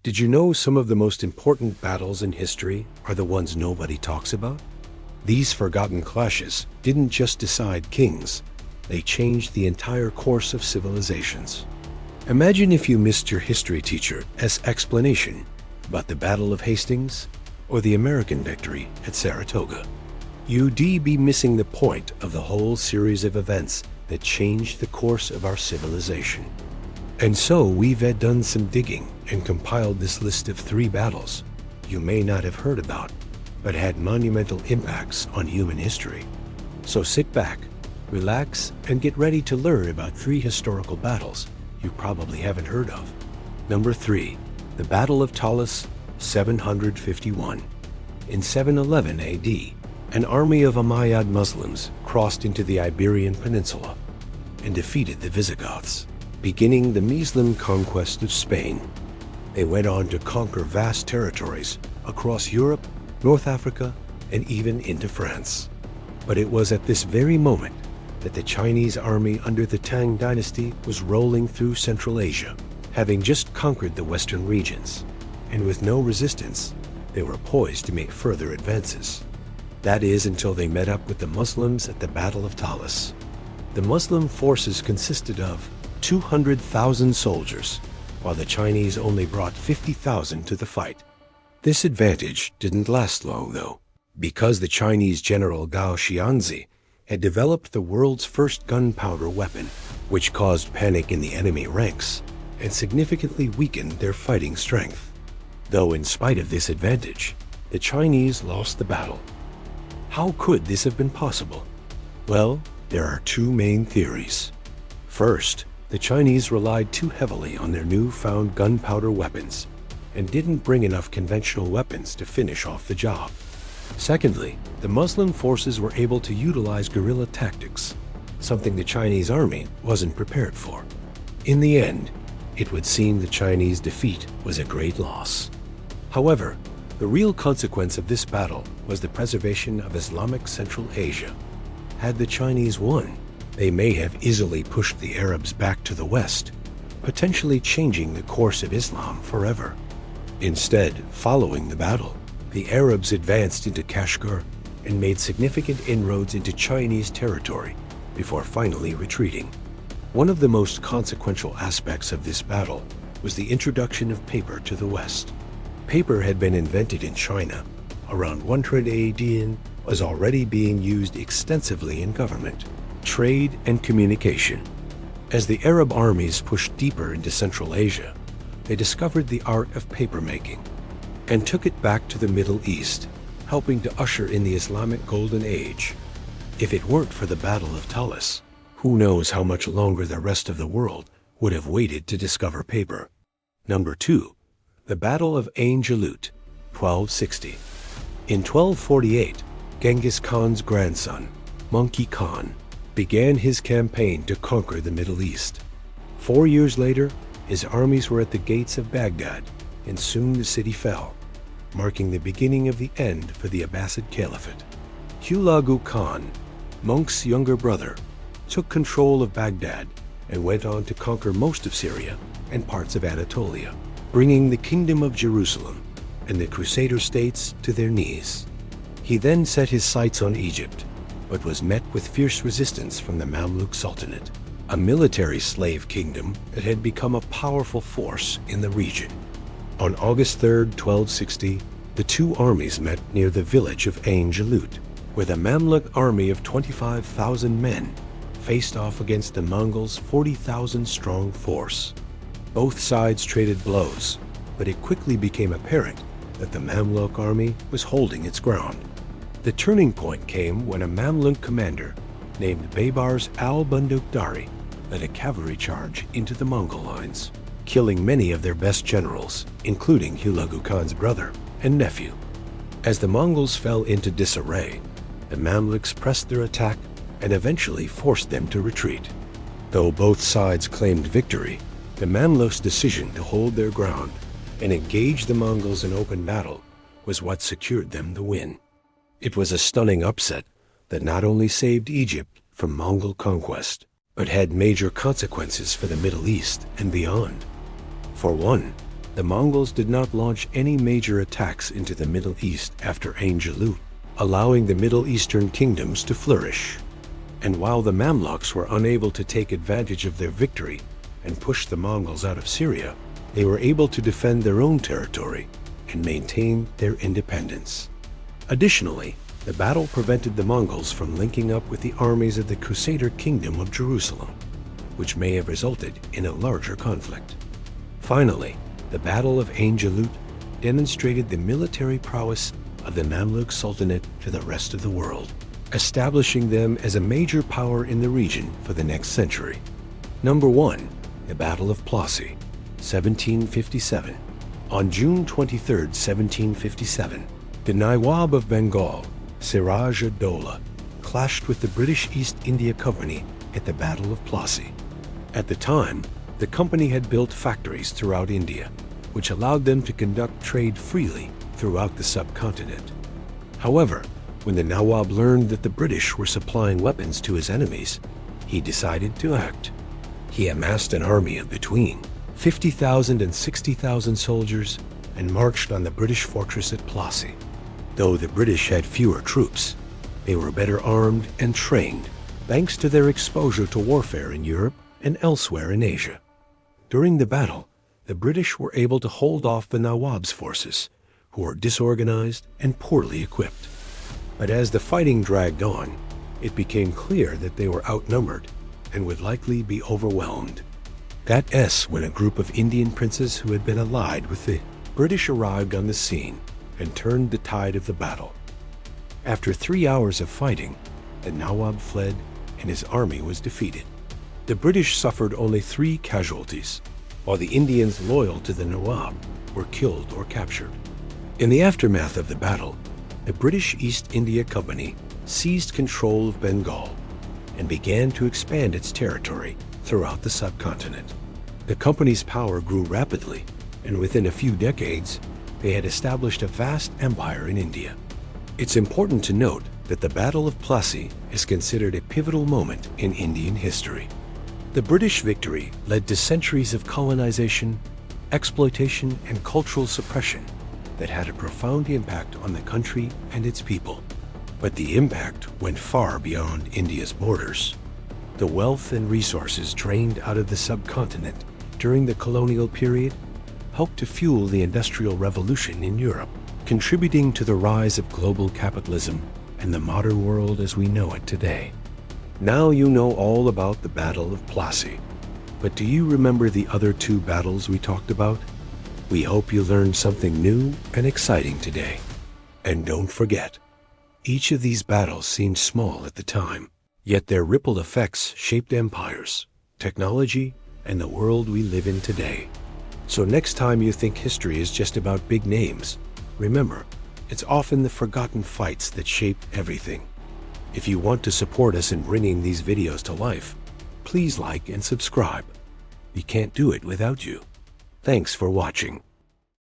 Did you know some of the most important battles in history are the ones nobody talks about? These forgotten clashes didn't just decide kings, they changed the entire course of civilizations. Imagine if you missed your history teacher's explanation about the Battle of Hastings or the American victory at Saratoga. You'd be missing the point of the whole series of events that changed the course of our civilization. And so we've done some digging and compiled this list of 3 battles you may not have heard about, but had monumental impacts on human history. So sit back, relax, and get ready to learn about 3 historical battles you probably haven't heard of. Number 3, the Battle of Talas, 751. In 711 AD, an army of Umayyad Muslims crossed into the Iberian Peninsula and defeated the Visigoths, beginning the Muslim conquest of Spain. They went on to conquer vast territories across Europe, North Africa, and even into France. But it was at this very moment that the Chinese army under the Tang dynasty was rolling through Central Asia, having just conquered the western regions. And with no resistance, they were poised to make further advances. That is until they met up with the Muslims at the Battle of Talas. The Muslim forces consisted of 200,000 soldiers, while the Chinese only brought 50,000 to the fight. This advantage didn't last long, though, because the Chinese general Gao Xianzi had developed the world's first gunpowder weapon, which caused panic in the enemy ranks and significantly weakened their fighting strength. Though in spite of this advantage, the Chinese lost the battle. How could this have been possible? Well, there are 2 main theories. First, the Chinese relied too heavily on their newfound gunpowder weapons and didn't bring enough conventional weapons to finish off the job. Secondly, the Muslim forces were able to utilize guerrilla tactics, something the Chinese army wasn't prepared for. In the end, it would seem the Chinese defeat was a great loss. However, the real consequence of this battle was the preservation of Islamic Central Asia. Had the Chinese won, they may have easily pushed the Arabs back to the west, potentially changing the course of Islam forever. Instead, following the battle, the Arabs advanced into Kashgar and made significant inroads into Chinese territory before finally retreating. One of the most consequential aspects of this battle was the introduction of paper to the West. Paper had been invented in China around 100 AD and was already being used extensively in government, trade, and communication. As the Arab armies pushed deeper into Central Asia, they discovered the art of papermaking and took it back to the Middle East, helping to usher in the Islamic Golden Age. If it weren't for the Battle of Talas, who knows how much longer the rest of the world would have waited to discover paper. Number 2, the Battle of Ain Jalut, 1260. In 1248, Genghis Khan's grandson, Monkey Khan, began his campaign to conquer the Middle East. 4 years later, his armies were at the gates of Baghdad, and soon the city fell, marking the beginning of the end for the Abbasid Caliphate. Hulagu Khan, Monk's younger brother, took control of Baghdad and went on to conquer most of Syria and parts of Anatolia, bringing the Kingdom of Jerusalem and the Crusader states to their knees. He then set his sights on Egypt, but was met with fierce resistance from the Mamluk Sultanate, a military slave kingdom that had become a powerful force in the region. On August 3, 1260, the 2 armies met near the village of Ain Jalut, where the Mamluk army of 25,000 men faced off against the Mongols' 40,000-strong force. Both sides traded blows, but it quickly became apparent that the Mamluk army was holding its ground. The turning point came when a Mamluk commander named Baybars al-Bundukdari led a cavalry charge into the Mongol lines, killing many of their best generals, including Hulagu Khan's brother and nephew. As the Mongols fell into disarray, the Mamluks pressed their attack and eventually forced them to retreat. Though both sides claimed victory, the Mamluks' decision to hold their ground and engage the Mongols in open battle was what secured them the win. It was a stunning upset that not only saved Egypt from Mongol conquest, but had major consequences for the Middle East and beyond. For one, The Mongols did not launch any major attacks into the Middle East after Ain Jalut, allowing the Middle Eastern kingdoms to flourish. And while the Mamluks were unable to take advantage of their victory and push the Mongols out of Syria, they were able to defend their own territory and maintain their independence. Additionally, the battle prevented the Mongols from linking up with the armies of the Crusader Kingdom of Jerusalem, which may have resulted in a larger conflict. Finally, the Battle of Ain Jalut demonstrated the military prowess of the Mamluk Sultanate to the rest of the world, establishing them as a major power in the region for the next century. Number 1. The Battle of Plassey, 1757. On June 23, 1757, the Nawab of Bengal, Siraj ud-Dowlah, clashed with the British East India Company at the Battle of Plassey. At the time, the company had built factories throughout India, which allowed them to conduct trade freely throughout the subcontinent. However, when the Nawab learned that the British were supplying weapons to his enemies, he decided to act. He amassed an army of between 50,000 and 60,000 soldiers and marched on the British fortress at Plassey. Though the British had fewer troops, they were better armed and trained, thanks to their exposure to warfare in Europe and elsewhere in Asia. During the battle, the British were able to hold off the Nawab's forces, who were disorganized and poorly equipped. But as the fighting dragged on, it became clear that they were outnumbered and would likely be overwhelmed. That's when a group of Indian princes who had been allied with the British arrived on the scene and turned the tide of the battle. After 3 hours of fighting, the Nawab fled and his army was defeated. The British suffered only 3 casualties, while the Indians loyal to the Nawab were killed or captured. In the aftermath of the battle, the British East India Company seized control of Bengal and began to expand its territory throughout the subcontinent. The company's power grew rapidly, and within a few decades, they had established a vast empire in India. It's important to note that the Battle of Plassey is considered a pivotal moment in Indian history. The British victory led to centuries of colonization, exploitation, and cultural suppression that had a profound impact on the country and its people. But the impact went far beyond India's borders. The wealth and resources drained out of the subcontinent during the colonial period helped to fuel the Industrial Revolution in Europe, contributing to the rise of global capitalism and the modern world as we know it today. Now you know all about the Battle of Plassey, but do you remember the other 2 battles we talked about? We hope you learned something new and exciting today. And don't forget, each of these battles seemed small at the time, yet their ripple effects shaped empires, technology, and the world we live in today. So next time you think history is just about big names, remember, it's often the forgotten fights that shape everything. If you want to support us in bringing these videos to life, please like and subscribe. We can't do it without you. Thanks for watching.